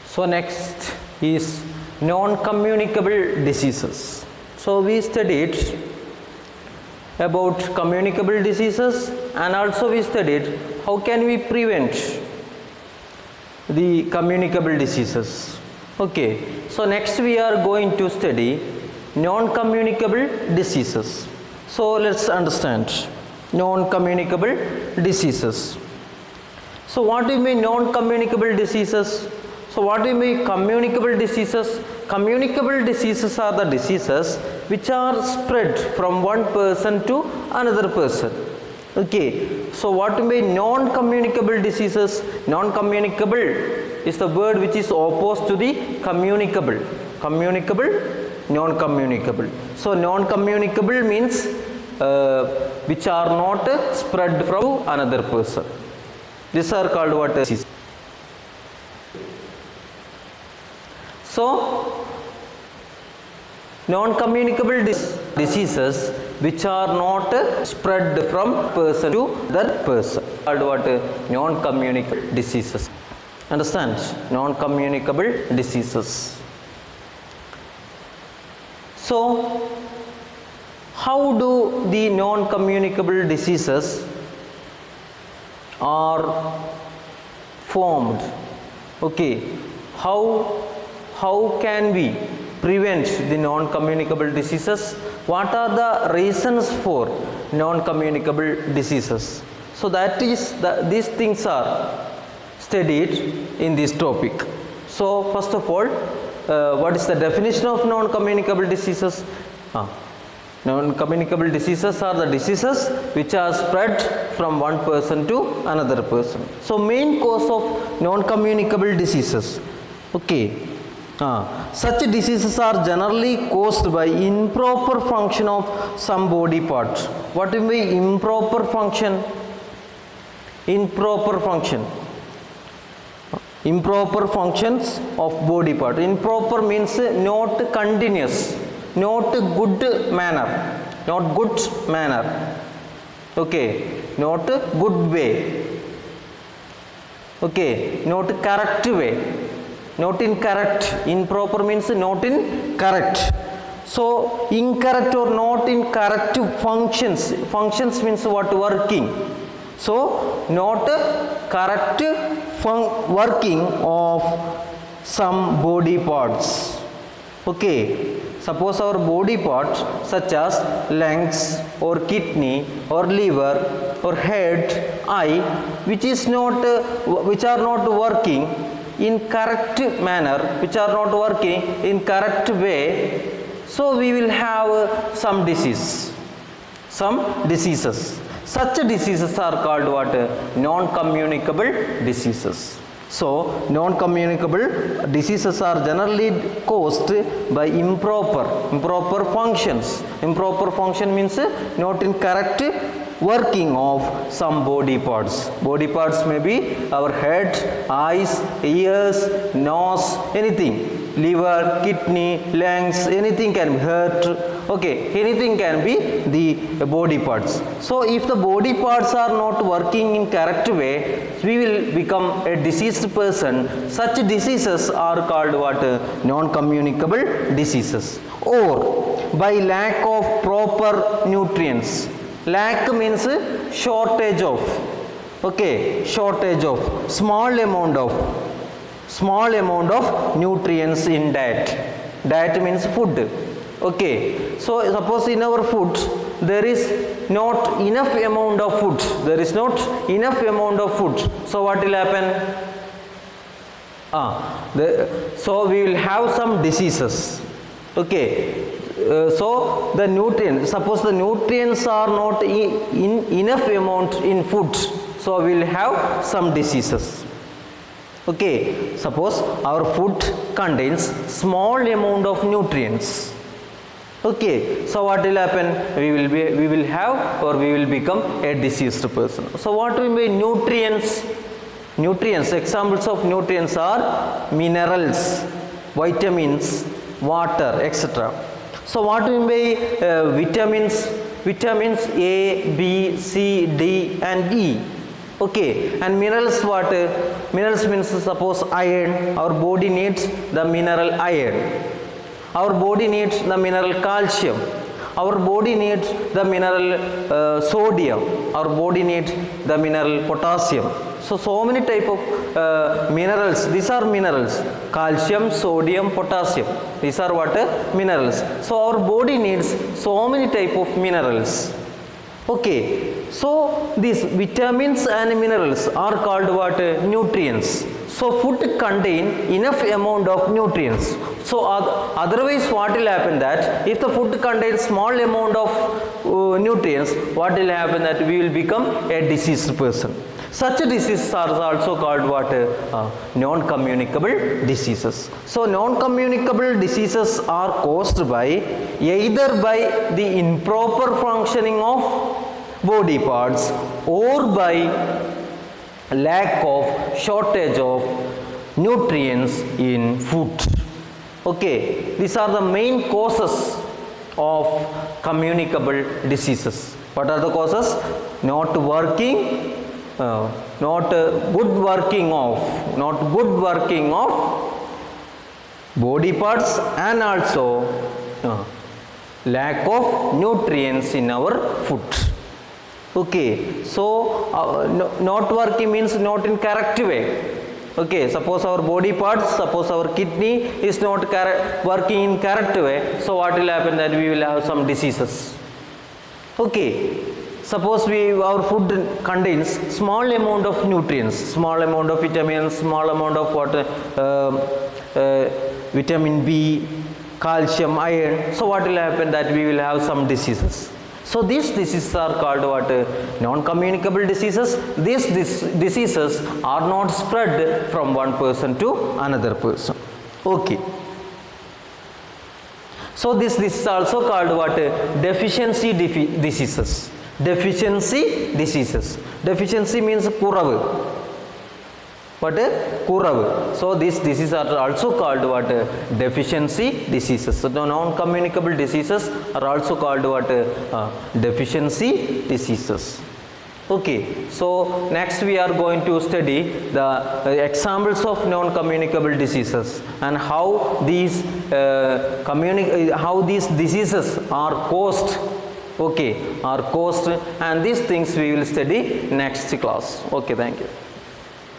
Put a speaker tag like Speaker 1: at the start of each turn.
Speaker 1: So next is non-communicable diseases. So we studied about communicable diseases and also we studied how can we prevent the communicable diseases. Okay, so next we are going to study non-communicable diseases. So let's understand non-communicable diseases. So what do you mean non-communicable diseases? So what do you mean communicable diseases? Communicable diseases are the diseases which are spread from one person to another person. Okay, so what do you mean non-communicable diseases? Non-communicable is the word which is opposed to the communicable. Communicable, non-communicable. So non-communicable means which are not spread from another person. These are called what? Disease. So non-communicable diseases which are not spread from person to other person called what? Non-communicable diseases. Understand? Non-communicable diseases. So how do the non-communicable diseases are formed? Okay, how can we prevent the non-communicable diseases? What are the reasons for non-communicable diseases? So that is these things are studied in this topic. So first of all, what is the definition of non-communicable diseases? Non-communicable diseases are the diseases which are spread from one person to another person. So main cause of non-communicable diseases. Okay. Such diseases are generally caused by improper function of some body part. What do you mean improper function? Improper function. Improper functions of body part. Improper means not continuous, not good manner, not good manner. Okay, not good way. Okay, not correct way. Not in correct. Improper means not in correct. So incorrect or not in correct functions. Functions means what? Working. So not correct working of some body parts. Okay. Suppose our body parts such as lungs or kidney or liver or head, eye, which are not working in correct manner, which are not working in correct way, so we will have some disease, some diseases. Such diseases are called what? Non-communicable diseases. So non-communicable diseases are generally caused by improper functions. Improper function means not in correct working of some body parts. Body parts may be our head, eyes, ears, nose, anything. Liver, kidney, lungs, anything can be hurt. Okay, anything can be the body parts. So if the body parts are not working in correct way, we will become a diseased person. Such diseases are called what? Non-communicable diseases. Or by lack of proper nutrients. Lack means shortage of. Okay, shortage of. Small amount of nutrients in diet. Diet means food. Okay, so suppose in our food there is not enough amount of food. There is not enough amount of food. So what will happen? So we will have some diseases. Okay. So the nutrients, suppose the nutrients are not in enough amount in food, so we will have some diseases. Okay, suppose our food contains small amount of nutrients. Okay, so what will happen? We will have or we will become a diseased person. So what will be nutrients? Nutrients, examples of nutrients are minerals, vitamins, water, etc. So what will be vitamins? Vitamins A, B, C, D and E. Okay, and minerals what? Minerals means suppose iron, our body needs the mineral iron. Our body needs the mineral calcium. Our body needs the mineral sodium. Our body needs the mineral potassium. So many type of minerals. These are minerals: calcium, sodium, potassium. These are what? Minerals. So our body needs so many type of minerals. Okay. So these vitamins and minerals are called what? Nutrients. So food contain enough amount of nutrients. So otherwise what will happen that if the food contains small amount of nutrients, what will happen that we will become a diseased person. Such diseases are also called what? Non-communicable diseases. So non-communicable diseases are caused by either by the improper functioning of body parts or by lack of shortage of nutrients in food. Okay, these are the main causes of communicable diseases. What are the causes? Not good working of body parts and also lack of nutrients in our food. Okay, so not working means not in correct way. Okay, suppose our body parts, suppose our kidney is not working in correct way, so what will happen that we will have some diseases. Okay, suppose our food contains small amount of nutrients, small amount of vitamins, small amount of what? Vitamin B, calcium, iron. So what will happen that we will have some diseases. So these diseases are called what? Non-communicable diseases. These diseases are not spread from one person to another person. Okay. So this is also called what? Deficiency diseases. Deficiency diseases. Deficiency means kuravu. What? Kuravu. So these diseases are also called what? Deficiency diseases. So the non-communicable diseases are also called what? Deficiency diseases. Okay. So next we are going to study the examples of non-communicable diseases and how these diseases are caused. Okay, are caused, and these things we will study next class. Okay, thank you.